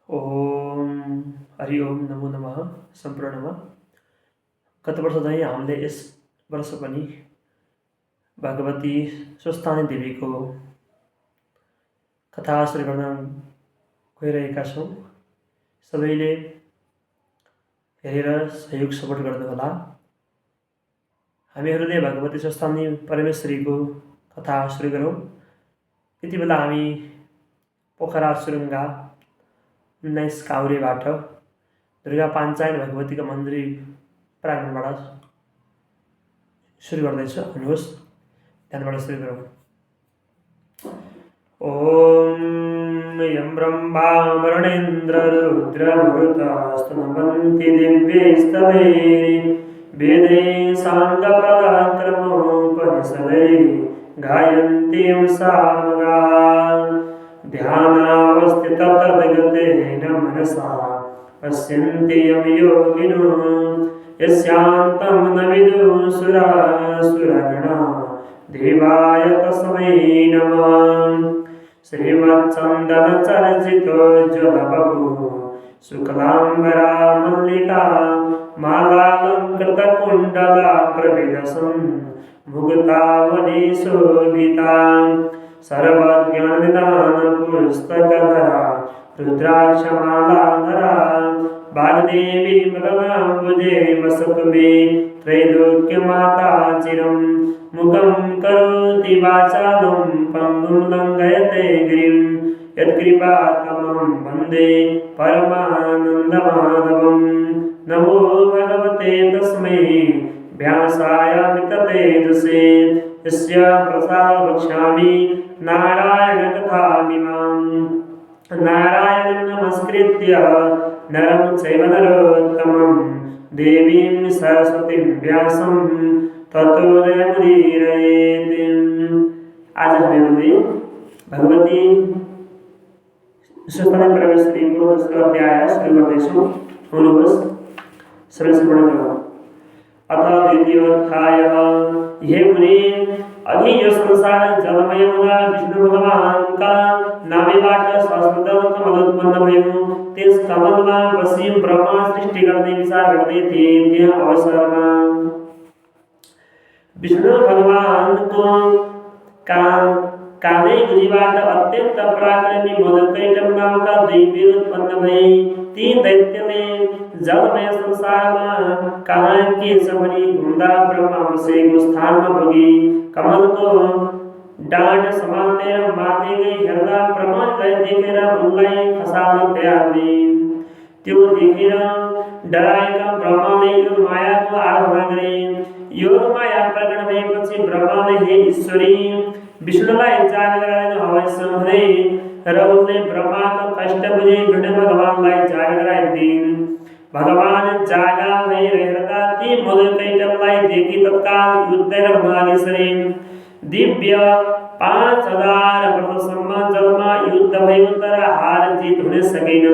ओम हरि ओम नमो नमः सम्पूर्णमा गत वर्ष चाहिँ हामीले यस वर्ष पनि भगवती स्वस्थानी देवीको कथा श्रवण गर्न गइरहेका छौँ। सबैले हेरेर सहयोग सपोर्ट गर्नुहोला। हामीहरूले भगवती स्वस्थानी परमेश्वरीको कथा सुरु गरौँ। यति बेला हामी पोखरा सुरुङ्गा 19 काउरेबाट दुर्गा पाञ्चायन भगवतीका मन्दिर प्राङ्गणबाट सुरु गर्दैछु। आउनुहोस् ध्यानबाट सुरु गरौँ। ओम यं ब्रह्मा वरुणेन्द्र रुद्रमरुतस्तनवन्ति दिव्यैस्तवैः वेदैः साङ्गपराक्रमोपनिषदैः गायन्तीं सामगान् ध्यानावस्थिततद्गतेन मनसा पश्यन्ति यं योगिनो यस्यान्तं न विदुः सुरासुरगणा देवाय तस्मै नमः। श्रीमच्चन्दनचर्चितोज्ज्वलबभुः शुक्लाम्बरा मल्लिका मालालङ्कृतकुण्डला प्रविलसन् मुक्तावली शोभिता सर्वज्ञाननिदानपुस्तकधरा रुद्राक्षमालाधरा वाग्देवी मदनाम्बुजे वसतु मे त्रैलोक्यमाता चिरं मुखं करोति वाचालं पङ्गुं लङ्घयते गिरिं यत्कृपातमं वन्दे परमानन्दमाधवं। नमो भगवते तस्मै व्यासाय मिततेजसे यस्य प्रसादं वक्ष्यामि नारायणकथामिमां। नारायणं नमस्कृत्य नरं चैव नरोत्तमं देवीं सरस्वतीं व्यासं ततो जयमुदीरयेत्। आज हामीले भगवती स्वस्थानी परमेश्वरीको दोस्रो अध्याय सुरु गर्दैछौँ। आउनुहोस् श्रवण गरौँ। अथ द्वितीयोऽध्यायः। हे मुनि, अघि यो संसार जलमय हुँदा विष्णु भगवानका नाभिबाट सहस्रदल कमल उत्पन्न भयो। त्यस कमलमा बसी ब्रह्मा सृष्टि गर्ने विचार गर्दै थिए। त्यहाँ अवसरमा विष्णु भगवानको कानै गुजीबाट अत्यन्त पराक्रमी मधुकैटभ नामका दुई वीर उत्पन्न भए। ती दैत्यले जलमय संसारमा कहाँ के छ भनी घुम्दा ब्रह्मा बसेको स्थानमा पुगे। कमलको डाँड समातेर माथि गई हेर्दा ब्रह्मालाई देखेर उनलाई खसाल्न तयार भए। त्यो देखेर डराएका ब्रह्माले यो मायाको आराधना गरे। यो माया प्रकट भएपछि ब्रह्माले हे ईश्वरी विष्णुलाई जाग गराइदिनुहोस् भने र उनले ब्रह्माको कष्ट बुझी विष्णु भगवानलाई जाग गराइदिन्। भगवान जागा भएर हेर्दा ती मधुकैटभलाई देखि तत्काल युद्ध गर्न लागि सरे। दिव्य 5000 वर्षसम्म जलमा युद्ध भयो तर हार जित हुन सकेन।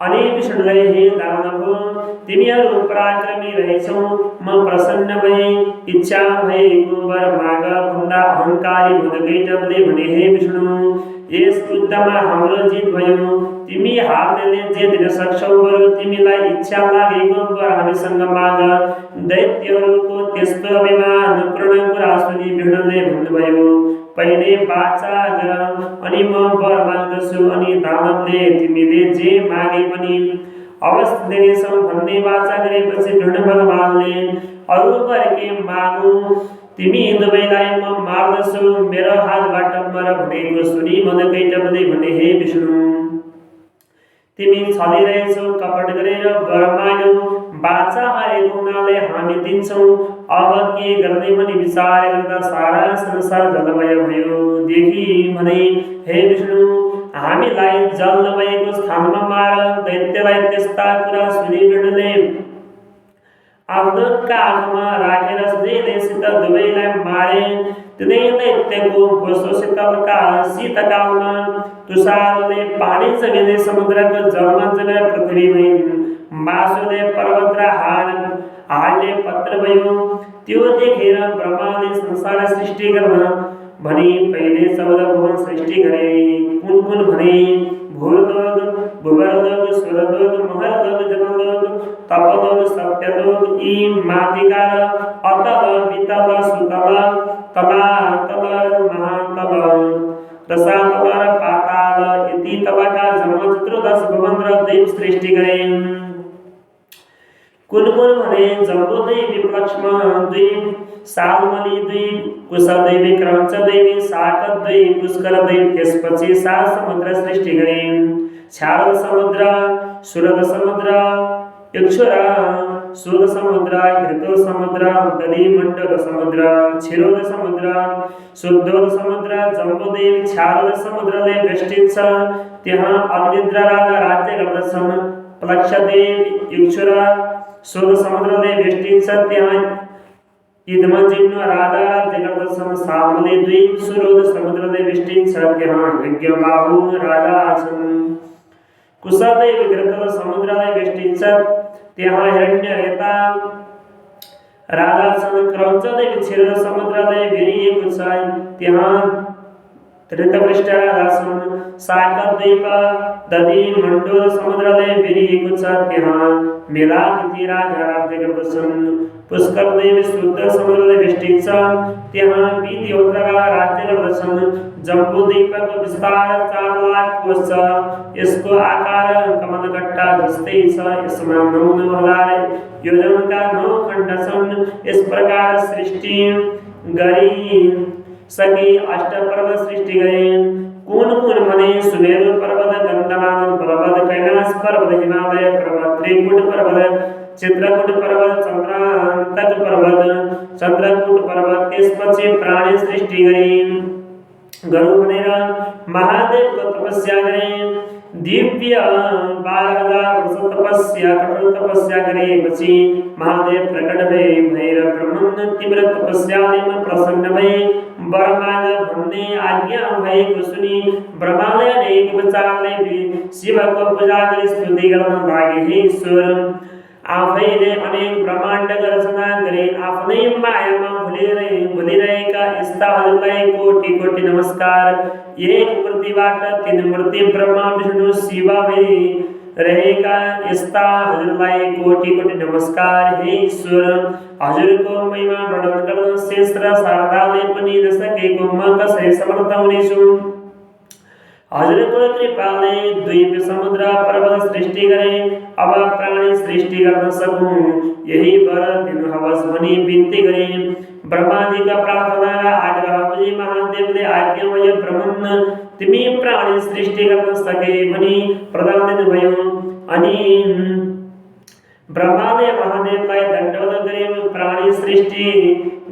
अनि विष्णुलाई हे दानव, तिमीहरू पराक्रमी रहेछौ, म प्रसन्न भए। इच्छा भएको वर माग भन्दा अहङ्कारी मधुकैटभले भने, हे विष्णु, यस युद्धमा हाम्रो जित भयो। तिमी हार्नेले जे दिन सक्छौ, बरु तिमीलाई इच्छा लागेको वर हामीसँग माग। दैत्यहरूको त्यस्तो अभिमान पूर्ण कुरा सुनि विष्णुले भन्नुभयो, पहिले वाचा गर अनि म वर माग्दछु। अनि दानवले तिमीले जे मागे पनि अवश्य दिनेछौ भन्ने वाचा गरेपछि विष्णु भगवानले अरू वर के मागु, तिमी दुवैलाई म मार्दछु, मेरो हातबाट मर भनेको सुनि मधुकैटभले भने, हे विष्णु, तिमी छलिरहेछौ, कपट गरेर वर माग्यौ। बाचा हारेको हुनाले हामी दिन्छौ। अब के गर्ने भनी विचार गर्दा सारा संसार जलमय भयो। देखि भने, हे विष्णु, हामीलाई जल नभएको स्थानमा मार। दैत्यलाई त्यस्ता कुरा सुनि विष्णुले आफ्नो काखमा राखेर सजिलैसित दुवैलाई मारे। तिनै दैत्यको बोसो शीतकालमा तुषारले पानी जमिने समुद्रको जलमा जमेर पृथ्वी भइन्। मासुले पर्वत र हाडले पत्र भयो। त्यो देखेर ब्रह्माले संसार सृष्टि गर्न भनी पहिले 14 भुवन सृष्टि गरे। कुन कुन भने भूर्लोक भुवरलोक स्वरलोक महरलोक जनलोक तपलोक सत्यलोक ई मातिकार अतल वितल सुतल तलातल महातल रसातल पाताल इति तला का जन्म चतुर्दश भुवन देव सृष्टि करें। कुलकुल म्हणे जम्बूद्वीप विप्लक्ष्म द्वीप सालमली द्वीप कुशद्वीप विक्रमचद्वीप साकद्वीप पुष्करद्वीप त्यसपछि 7 समुद्र सृष्टि गरे। शारद समुद्र सुरद समुद्र इक्षुरा सुद समुद्र घृतो समुद्र दधिमण्डल समुद्र क्षीरोद समुद्र शुद्धोद समुद्र जम्बूद्वीप शारद समुद्रले वेष्टित छ। त्यहाँ अग्निद्र राजा राज्य गर्दछन्। प्लक्षद्वीप इक्षुरा सुद समुद्रले वेष्टित छ। त्यहाँ इदमजिम्न राजा राज्य गर्दछन्। सालमली द्वीप सुरोद समुद्रले वेष्टित छ। त्यहाँ यज्ञबाहु राजा छन्। कुशद्वीप घृतो समुद्रले वेष्टित छ। त्यहाँ हिरण्यरेता राजा छन्। क्रौञ्चद्वीप क्षीर समुद्रले घेरिएको छ। त्यहाँ धृतपृष्ठ राजा छन्। साकद्वीप दधिमण्डल समुद्रले घेरिएको छ। त्यहाँ मेलातिथि राजा राज्य गर्दछन्। पुष्करद्वीप शुद्ध समुद्रले वेष्टित छ। त्यहाँ विधिहोत्रका राज्य गर्दछन्। जम्बूद्वीपको विस्तार 4 लाख कोश छ। यसको आकार कमलगट्टा जस्तै छ। यसमा 9,000 योजनका 9 खण्ड छन्। यस प्रकार सृष्टि गरी सकी अष्टपर्वत सृष्टि गरे। कुन भने सुमेरु पर्वत गन्धमादन पर्वत कैलाश पर्वत हिमालय पर्वत त्रिकुट पर्वत चित्रकूट पर्वत चन्द्रान्तक पर्वत चन्द्रकूट पर्वत त्यसपछि प्राणी सृष्टि गरे। गरु भनेर महादेवको तपस्या गरे। दिव्य 12,000 वर्ष तपस्या कठोर तपस्या गरेपछि महादेव प्रकट भएर ब्रह्मन तीव्र तपस्याले प्रसन्न भए। वरमाग भन्ने आज्ञा भएको सुनि ब्रह्माले अनेक उपचारले शिवको पूजा गरी स्तुति गर्न लागे। हे ईश्वर आफैले अनेक ब्रह्माण्ड रचना गरे। आफ्नै मायामा भुलिरहेका यस्ताहरूलाई कोटि कोटि नमस्कार। एक मूर्तिबाट 3 मूर्ति ब्रह्मा विष्णु शिव रहेका यस्ता हजुरलाई कोटि कोटि नमस्कार। हे ईश्वर हजुरको महिमा वर्णन गर्न शेष र शारदाले पनि नसकेको म कसरी समर्थ हुनेछु। हजुरको कृपाले द्वीप समुद्र पर्वत सृष्टि गरे। अब प्राणी सृष्टि गर्न सकूं यही वर दिनुहोस् भनी बिन्ती गरे। ब्रह्माजीका प्रार्थना र आग्रह बुझी महादेवले आज्ञा भए ब्रह्मन तिमी प्राणी सृष्टि गर्न सके भनी प्रदान दिनुभयो। अनि ब्रह्माले महादेवलाई दण्डवत गरे। प्राणी सृष्टि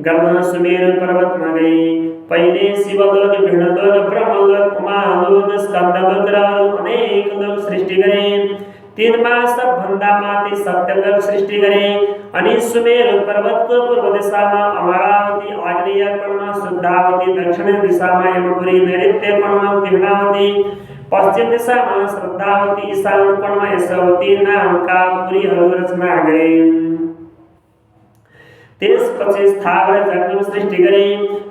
गर्न सुमेरु पर्वतमा गए। पहिले शिवलोक भिडलोक ब्रह्मलोक उमालोक स्कन्दलोक र अनेक लोक सृष्टि गरे। 3 मास भन्दा माथि सत्यलोक सृष्टि गरे। अनि सुमेरु पर्वतको पूर्व दिशामा अमरावती आग्नेय कोणमा शुद्धावती दक्षिण दिशामा यमपुरी नैऋत्य कोणमा कृष्णावती पश्चिम दिशामा श्रद्धावती ईशान कोणमा यशोवती नामका पुरीहरू रचना गरे। त्यसपछि स्थावर जंगम सृष्टि गरे।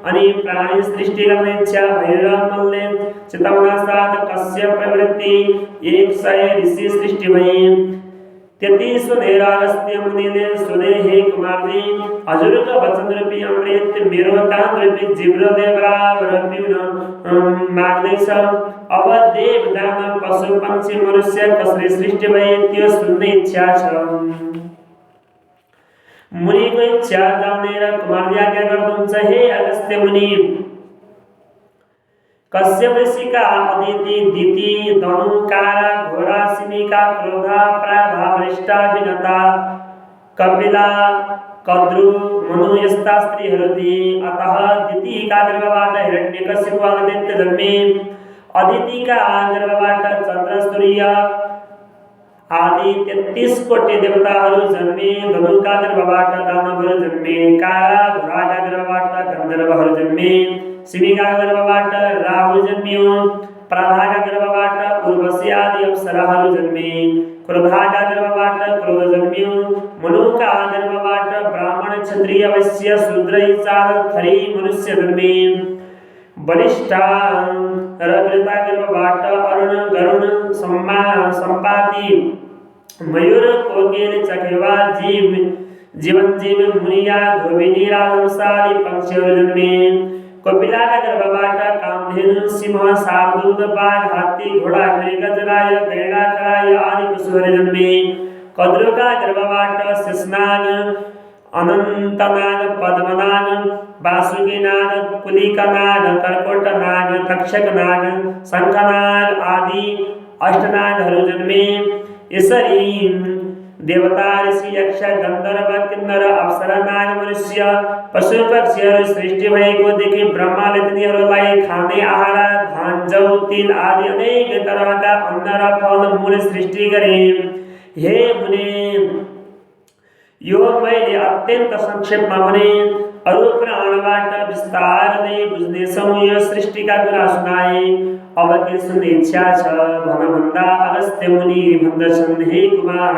अनि प्राणी सृष्टि गर्ने इच्छा भएर मनले चिताउन साथ कश्यप प्रवृत्ति 100 ऋषि सृष्टि भए। त्यति सुनेर अगस्त्य मुनिले सोधे हे कुमारजी हजुरको वचन रूपी अमृत मेरो कान रूपी जिब्रोले बराबर पिउन माग्दैछ। अब देव दानव पशु पक्षी मनुष्य कसरी सृष्टि भए त्यो सुन्ने इच्छा छ। मुनिको इच्छा जानेर कुमारजी आज्ञा गर्नुहुन्छ। हे अगस्त्य मुनि कश्यप ऋषिका अदिति दिति धनु कारा घोरा सिमिका क्रोधा प्राधा वृष्टा विनता कपिला कद्रु मनु यस्ता स्त्रीहरू थिए। अतः दितिका गर्भबाट हिरण्यकशिपु दैत्य जन्मे। अदितिका गर्भबाट चन्द्र सूर्य आदि 33 कोटि देवताहरू जन्मे। धनुका गर्भबाट दानवहरू जन्मे। कारा घोराका गर्भबाट गन्धर्वहरू जन्मे। सिमिका गर्भबाट राहु जन्मियो। प्राधाका गर्भबाट उर्वशी आदि अप्सराहरू जन्मे। क्रोधाका गर्भबाट क्रोध जन्मियो। मनुका गर्भबाट ब्राह्मण क्षत्रिय वैश्य शूद्र 4 थरी मनुष्य जन्मे। बलिष्ठा रकृता गर्भबाट अरुण गरुण संपाति मयूर कोकिल चकेवा जीव मुनिया धोबिनी राजंसारी पक्षियों जन्मे कपिला गर्भबाट कामधेनु सिंह शार्दूल बाघ हाथी घोडा मृगजराय गैंडा कराय आदि पशुहरू जन्मे कद्रुका गर्भबाट शेषनाग अनंतनाग पद्मनाग वासुकीनाग पुलिकनाग कर्कोटनाग तक्षकनाग शंखनाग आदि अष्टनागहरू जन्मे यसरी देवता ऋषि यक्ष गंधर्व किन्नर अप्सरा नाग मनुष्य पशु पक्षीहरू सृष्टि भएको देखि ब्रह्माले तिनीहरूलाई खाने आहार धान जौ तिल आदि अनेक तरहका अन्न र फल मूल सृष्टि गरे। हे मुने यो मैले अत्यन्त संक्षेपमा भने अरु प्राणबाट विस्तारले बुझ्नेछौँ यो सृष्टिका कुरा सुनाए। अब के सुन्ने इच्छा छ भन भन्दा अगस्त्य मुनि भन्दछन् हे कुमार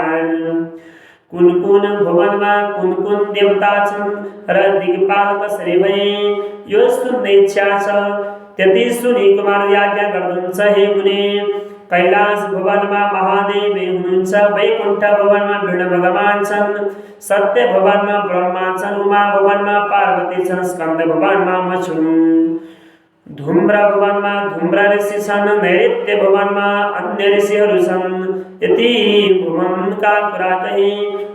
कुन कुन भवनमा कुन कुन देवता छन् र दिक्पाल कसरी भए यो सुन्ने इच्छा छ। त्यति सुनि कुमार आज्ञा गर्नुहुन्छ हे मुने कैलाश भवनमा महादेव हुनुहुन्छ वैकुण्ठ भवनमा विष्णु भगवान छन् सत्य भवनमा ब्रह्मा छन् उमा भवनमा पार्वती छन् स्कन्द भवनमा म छु धूम्र भवनमा धूम्र ऋषि छन् नैऋत्य भवनमा अन्य ऋषिहरू छन्। यति भुवनका कुरा कहे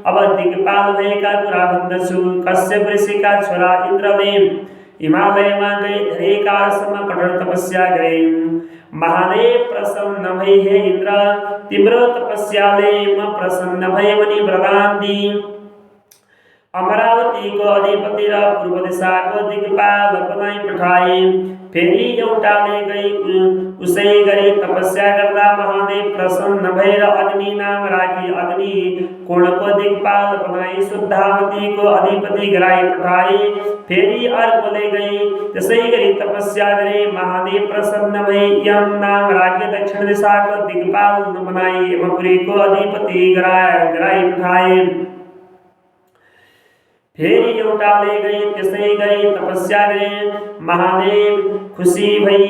अब दिक्पाल भएका कुरा भन्दछु। कश्यप ऋषिका छोरा इन्द्रले हिमालयमा गए धेरै कालसम्म कठोर तपस्या गरे। महादेव प्रसन्न भई हे इन्द्र तिम्रो तपस्याले म प्रसन्न भए भने वरदान दि। अमरावतीको अधिपति र पूर्व दिशाको दिक्पाल बनाई पठाए। फेरि एउटाले गई उसै गरी तपस्या गर्दा महादेव प्रसन्न भएर अग्नि नाम राखी अग्नि कोणको दिक्पाल बनाई शुद्धावतीको अधिपति गराई पठाए। फेरि अर्कोले गई त्यसै गरी तपस्या गरे। महादेव प्रसन्न भई यम नाम राखी दक्षिण दिशाको दिक्पाल बनाई यमपुरीको अधिपति गराई पठाए। फेरि एउटाले गई त्यसै गरी तपस्या गरे। महादेव खुसी भई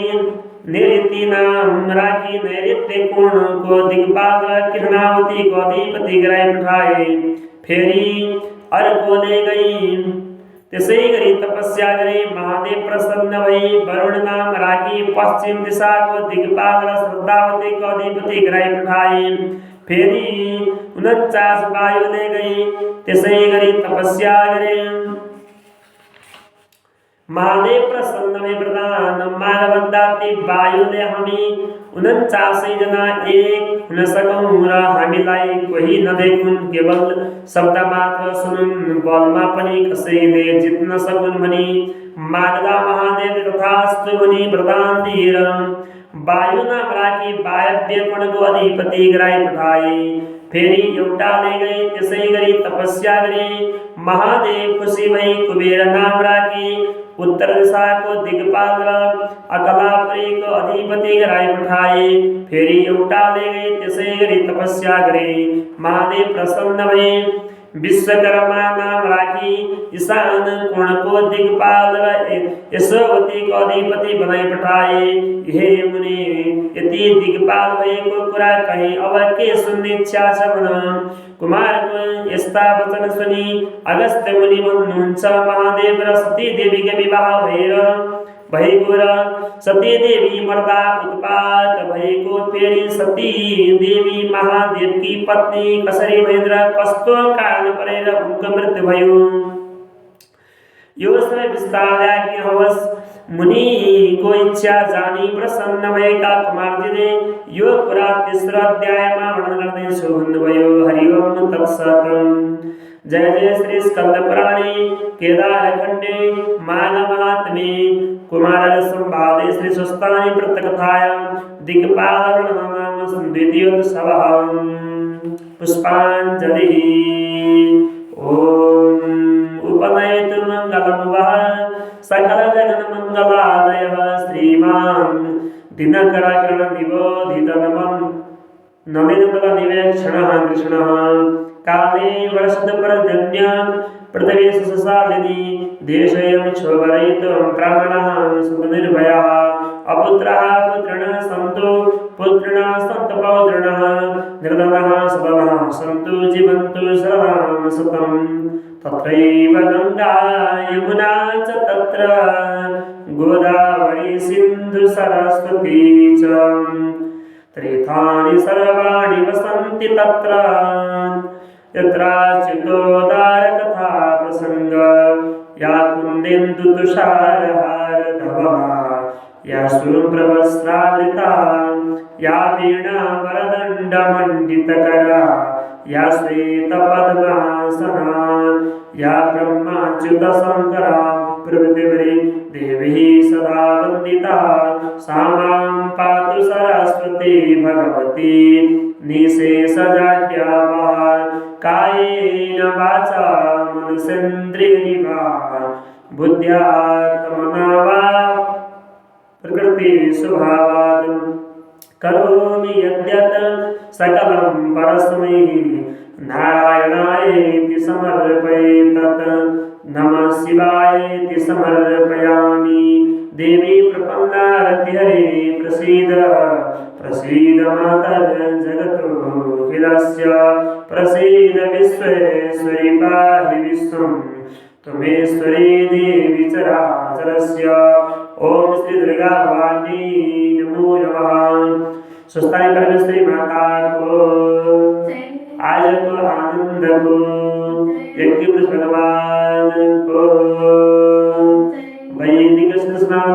नैऋत्य नाम राखी नैऋत्य कोणको दिक्पाल र कृष्णावतीको अधिपति गराई पठाए। फेरि अर्कोले गई त्यसै गरी तपस्या गरे। महादेव प्रसन्न भई वरुण नाम राखी पश्चिम दिशाको दिक्पाल र श्रद्धावतीको अधिपति गराई पठाए। फेरि 49 वायुले गई त्यसै गरी तपस्या गरे। महादेव प्रसन्न भई वरदान मागभन्दा ती वायुले हामी 49 जना एक हुन सकौँ र हामीलाई कोही नदेखुन् केवल शब्द मात्र सुनुन् बलमा पनि कसैले जित्न सकुन् भनी माग्दा महादेव तथास्तु भनी वरदान दिएर वायु नाम राखी वायव्य कोणको अधिपति गराई पठाए। फेरि एउटाले गई त्यसै गरी तपस्या गरे। महादेव खुसी भई कुबेर नाम राखी उत्तर दिशाको दिक्पाल र अकलापुरीको अधिपति गराई पठाए। फेरि एउटाले गई त्यसै गरी तपस्या गरे। महादेव प्रसन्न भए विश्वकर्मा नाम राखी ईशान कोणको दिक्पाल र यशोवतीको अधिपति बनाई पठाए। हे मुनि यति दिक्पाल भएको कुरा कहे अब के सुन्ने इच्छा छ भन। कुमारको यस्ता वचन सुनि अगस्त्य मुनि भन्नुहुन्छ महादेव र सती देवीको विवाह भएको र सती देवी मर्दा उत्पात भएको। फेरि सती देवी महादेवकी पत्नी कसरी भइन् र कस्तो कारण परेर उनको मृत्यु भयो यो सबै विस्तार आज्ञा होस्। मुनिको इच्छा जानी प्रसन्न भएका कुमारजीले यो कुरा तेस्रो अध्यायमा वर्णन गर्दैछु भन्नुभयो। हरि ओम तत्सत्। जय जय श्री स्कंद पुराणे केदारखंडे माघ महात्म्ये कुमार संवादे श्री स्वस्तानि प्रत्यकथायां दिक्पाल नाम द्वितीयोत्सवः। पुष्पांजलि। ओम उपनयतु मंगलं वः सकल जगन मंगलालयः श्रीमान् दिनकराग्रणदिवोधितनमं नलिनबल निवेक्षणः कृष्णः काले वर्षद पर्जन्य पृथ्वी ससादिनी देशयं क्षोभरहितं प्राणः सन्तु निर्भयः अपुत्रः पुत्रिणः सन्तु पुत्रिणः सन्तु पौत्रिणः निर्धनः सदनः सन्तु जीवन्तु शरदां सतम् तत्रैव गङ्गा यमुना च तत्र गोदावरी सिन्धु सरस्वती च तीर्थानि सर्वाणि वसन्ति तत्र यत्राच्युतोदारकथा प्रसङ्ग या कुन्देन्दु तुषारहारधवः या शुभ्रवस्त्रावृता या वीणावरदण्डमण्डितकरा या श्वेतपद्मासना या ब्रह्माच्युतशङ्करा प्रभृतिभृ देवी सदा वन्दिता सा मां पातु सरस्वती भगवती निःशेषजाड्यापहा कायेन वाचा मनसेन्द्रियैर्वा बुद्ध्यात्मना वा प्रकृति स्वभावात् करोमि यद्यत् सकलं परस्मै नारायणायेति समर्पये तत् नमः शिवायेति समर्पयामि देवी प्रपन्नारतिहरे प्रसीद प्रसीद मातर्जगतोऽखिलस्य प्रसीद विश्वेश्वरि पाहि विश्वं त्वमेश्वरी देवी चराचरस्य ओम श्री दुर्गा भवानी नमो नमः। सुस्ताई परमेश्वरी माता को आज को आनंद को यज्ञ पुरुष भगवान को वैदिक स्नान